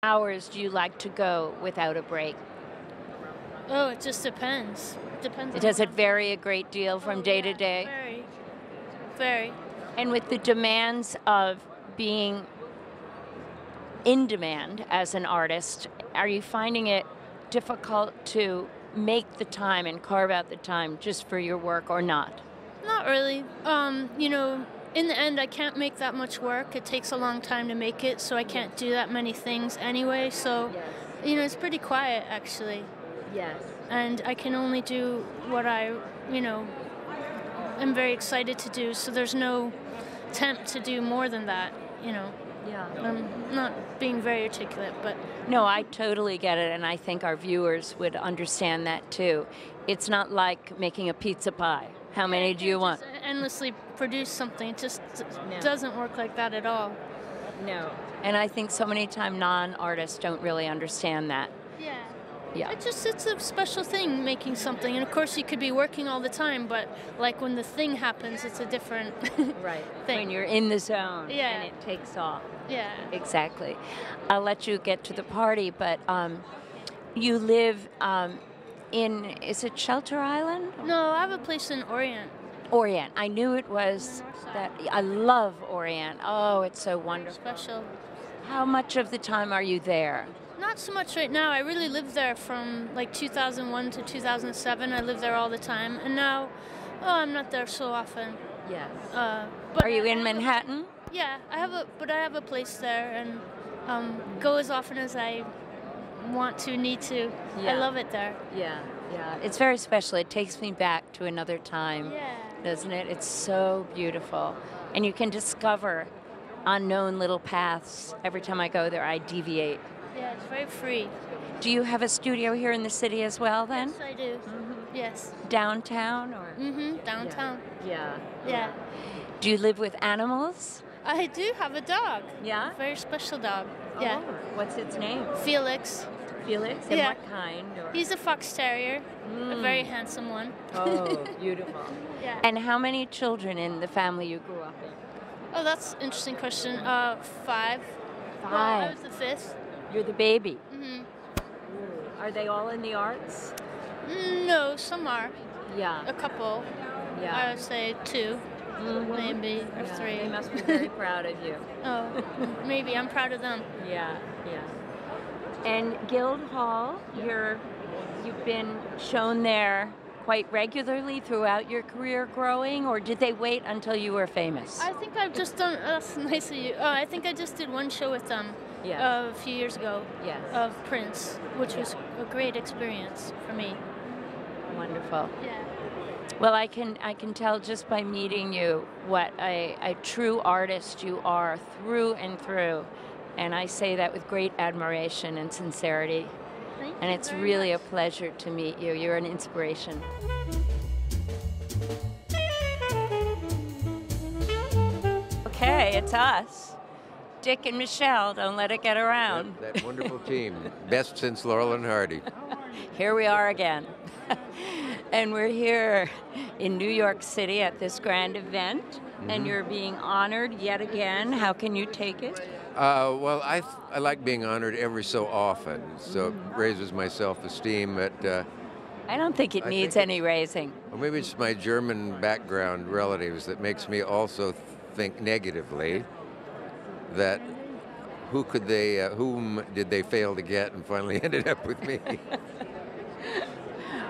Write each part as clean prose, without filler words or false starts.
hours do you like to go without a break? Oh, it just depends. Depends on Does what it vary a great deal from day to day? Very, very. And with the demands of being in demand as an artist, are you finding it difficult to make the time and carve out the time just for your work or not? Not really. In the end, I can't make that much work. It takes a long time to make it, so I can't do that many things anyway. So, it's pretty quiet actually. Yes. And I can only do what I, am very excited to do. So there's no tempt to do more than that. Yeah. I'm not being very articulate, but No, I totally get it, and I think our viewers would understand that too. It's not like making a pizza pie. How many do you want? just endlessly produce something. It just No. doesn't work like that at all. No. And I think so many times non-artists don't really understand that. Yeah. Yeah. It's a special thing making something, and of course you could be working all the time, but like when the thing happens, it's a different Right. thing. When you're in the zone Yeah. and it takes off. Yeah. Exactly. I'll let you get to the party, but you live is it Shelter Island? No, I have a place in Orient. Orient. I knew it was that. I love Orient. Oh, it's so wonderful. Special. How much of the time are you there? Not so much right now. I really lived there from like 2001 to 2007. I lived there all the time, and now, I'm not there so often. Yes. But Are you I in have Manhattan? Yeah, I have a place there, and go as often as I want to, need to. Yeah. I love it there. Yeah, yeah. It's very special. It takes me back to another time, Yeah. doesn't it? It's so beautiful. And you can discover unknown little paths. Every time I go there, I deviate. Yeah, it's very free. Do you have a studio here in the city as well then? Yes, I do. Yes. Downtown or? Downtown. Yeah. Yeah. Do you live with animals? I do have a dog. Yeah? A very special dog. Yeah. Oh, what's its name? Felix. Felix? And Yeah. what kind? Or? He's a fox terrier, a very handsome one. Oh, beautiful. Yeah. And how many children in the family you grew up in? Oh, that's an interesting question. 5. Well, I was the 5th. You're the baby. hmm Are they all in the arts? No, some are. Yeah. A couple. Yeah. I would say 2, maybe, or 3. They must be very proud of you. Oh, maybe. I'm proud of them. Yeah, yeah. And Guildhall, you've been shown there quite regularly throughout your career growing, or did they wait until you were famous? I think I've just done. That's nice of you. I think I just did one show with them. Yeah. A few years ago. Yes. Of Prince, which was a great experience for me. Wonderful. Yeah. Well, I can tell just by meeting you what a true artist you are through and through. And I say that with great admiration and sincerity. Thank And you it's very really much. a pleasure to meet you. You're an inspiration. Okay, it's us. Dick and Michelle, don't let it get around. That wonderful team. Best since Laurel and Hardy. Here we are again. And we're here in New York City at this grand event, and you're being honored yet again. How can you take it? Well, I like being honored every so often, so it raises my self-esteem. I don't think it I needs think any raising. Or maybe it's my German background relatives that makes me also think negatively. That whom did they fail to get, and finally ended up with me.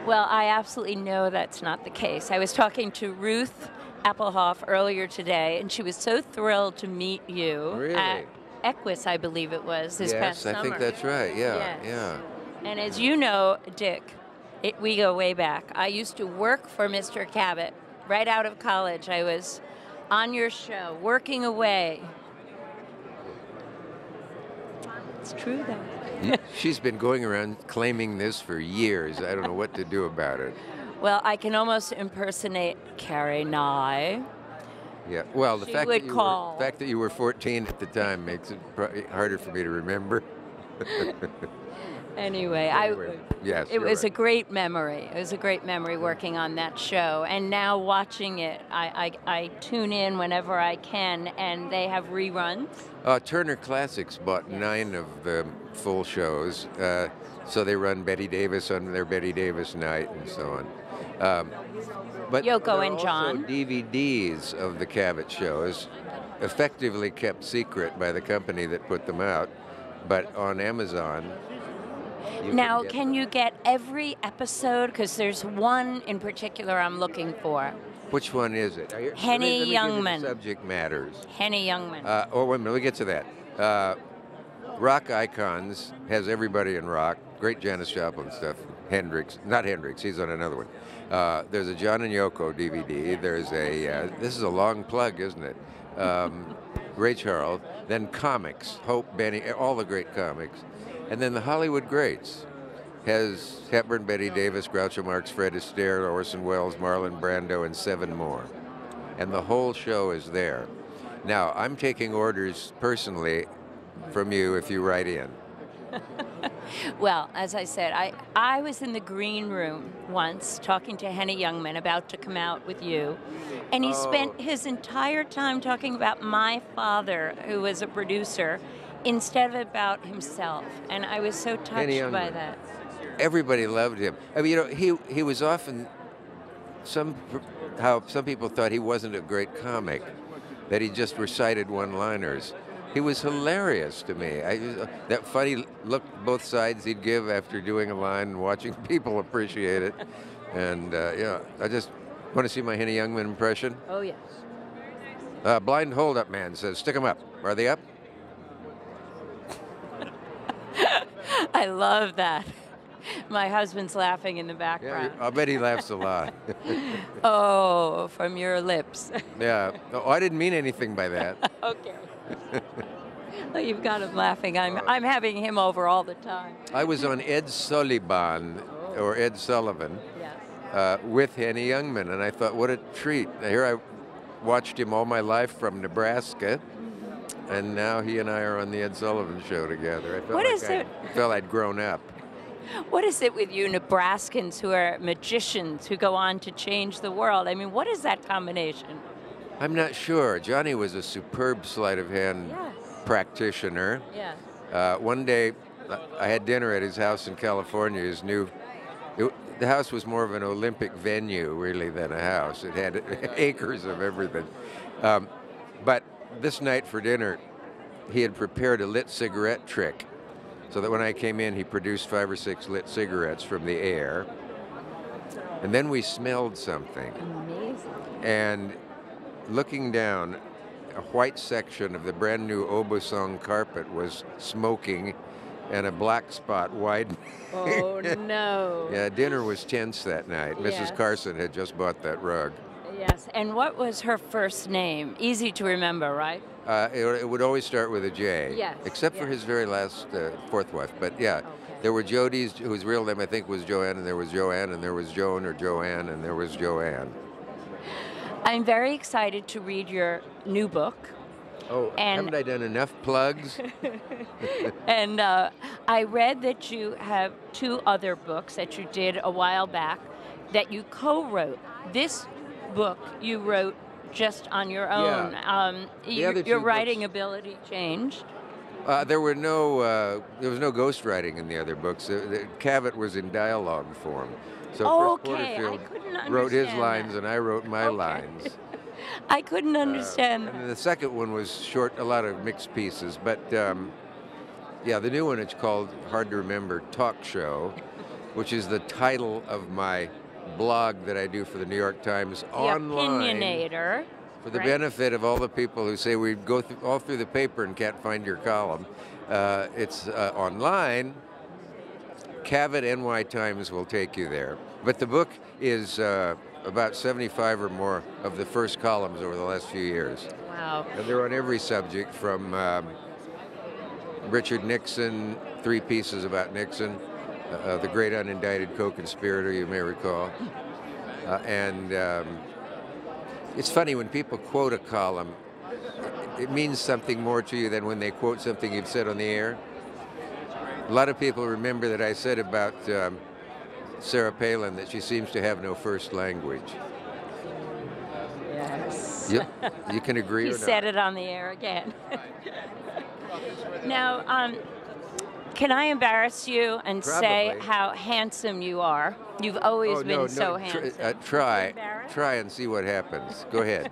Well, I absolutely know that's not the case. I was talking to Ruth Appelhoff earlier today, and she was so thrilled to meet you Really? at Equus, I believe it was, this past Yes, summer. I think that's right. Yeah, Yes. yeah. And as you know, Dick, we go way back. I used to work for Mr. Cavitt right out of college. I was on your show, working away. It's true, though. She's been going around claiming this for years. I don't know what to do about it. Well, I can almost impersonate Carrie Nye. Yeah. Well, the She fact would that call. you were 14 at the time makes it probably harder for me to remember. Anyway, Yes, it you're was a right. great memory. It was a great memory working on that show. And now watching it, I tune in whenever I can, and they have reruns. Turner Classics bought Yes. 9 of the full shows, so they run Betty Davis on their Betty Davis night and so on. But Yoko there are and also John. DVDs of the Cavitt shows, effectively kept secret by the company that put them out, but on Amazon. Now, get can them. you get every episode? Because there's one in particular I'm looking for. Which one is it? Henny Let me give you the Youngman. subject matters. Henny Youngman. Wait a minute, let me get to that. Rock Icons has everybody in rock. Great Janis Joplin stuff. Hendrix, not Hendrix, he's on another one. There's a John and Yoko DVD. There's a, this is a long plug, isn't it? Ray Charles. Then comics, Hope, Benny, all the great comics. And then the Hollywood Greats has Hepburn, Betty Davis, Groucho Marx, Fred Astaire, Orson Welles, Marlon Brando, and 7 more. And the whole show is there. Now, I'm taking orders personally from you if you write in. Well, as I said, I was in the green room once talking to Henny Youngman about to come out with you, and he spent his entire time talking about my father, who was a producer, instead of about himself, and I was so touched by that. Everybody loved him. I mean, you know, he was often how some people thought he wasn't a great comic, that he just recited one-liners. He was hilarious to me. That funny look both sides he'd give after doing a line and watching people appreciate it. And yeah, I just want to see my Henny Youngman impression. Oh, yes. Blind hold-up man says, stick 'em up. Are they up? I love that. My husband's laughing in the background. Yeah, I bet he laughs a lot. Oh, from your lips. Yeah. Oh, I didn't mean anything by that. Okay. Well, you've got him laughing. I'm having him over all the time. I was on Ed Sullivan, or Ed Sullivan, Yes. with Henny Youngman, and I thought, what a treat. Here I watched him all my life from Nebraska, and now he and I are on the Ed Sullivan Show together. I felt I'd grown up. What is it with you Nebraskans who are magicians who go on to change the world? I mean, what is that combination? I'm not sure. Johnny was a superb sleight of hand practitioner. Yes. One day, I had dinner at his house in California. The house was more of an Olympic venue, really, than a house. It had acres of everything. But this night for dinner, he had prepared a lit cigarette trick, so that when I came in, he produced 5 or 6 lit cigarettes from the air. And then we smelled something. Amazing. And looking down, a white section of the brand new Aubusson carpet was smoking, and a black spot widened. Oh, no. Yeah, dinner was tense that night. Yes. Mrs. Carson had just bought that rug. Yes. And what was her first name? Easy to remember, right? It would always start with a J. Yes. Except for his very last fourth wife. But yeah, there were Jodies, whose real name I think was Joanne, and there was Joanne, and there was Joan or Joanne, and there was Joanne. I'm very excited to read your new book. Oh, haven't I done enough plugs? And I read that you have 2 other books that you did a while back that you co-wrote. This book you wrote just on your own. Yeah. Your writing ability changed. There was no ghostwriting in the other books. Cavitt was in dialogue form. So Chris Porterfield wrote his lines, and I wrote my lines. I couldn't understand that. And the second one was short, a lot of mixed pieces. But yeah, the new one, it's called, hard to remember, Talk Show, which is the title of my blog that I do for the New York Times online. Opinionator. For the benefit of all the people who say we go all through the paper and can't find your column. It's online. Cavitt NY Times will take you there. But the book is about 75 or more of the first columns over the last few years. Wow. And they're on every subject, from Richard Nixon, 3 pieces about Nixon, the great unindicted co-conspirator, you may recall. And it's funny, when people quote a column, it means something more to you than when they quote something you've said on the air. A lot of people remember that I said about Sarah Palin that she seems to have no first language. Yes. Yep, you can agree You or not. said it on the air again. Now, can I embarrass you and say Probably. how handsome you are? You've always Oh, been no, so no, handsome. try Embarrassed? and see what happens. Go ahead.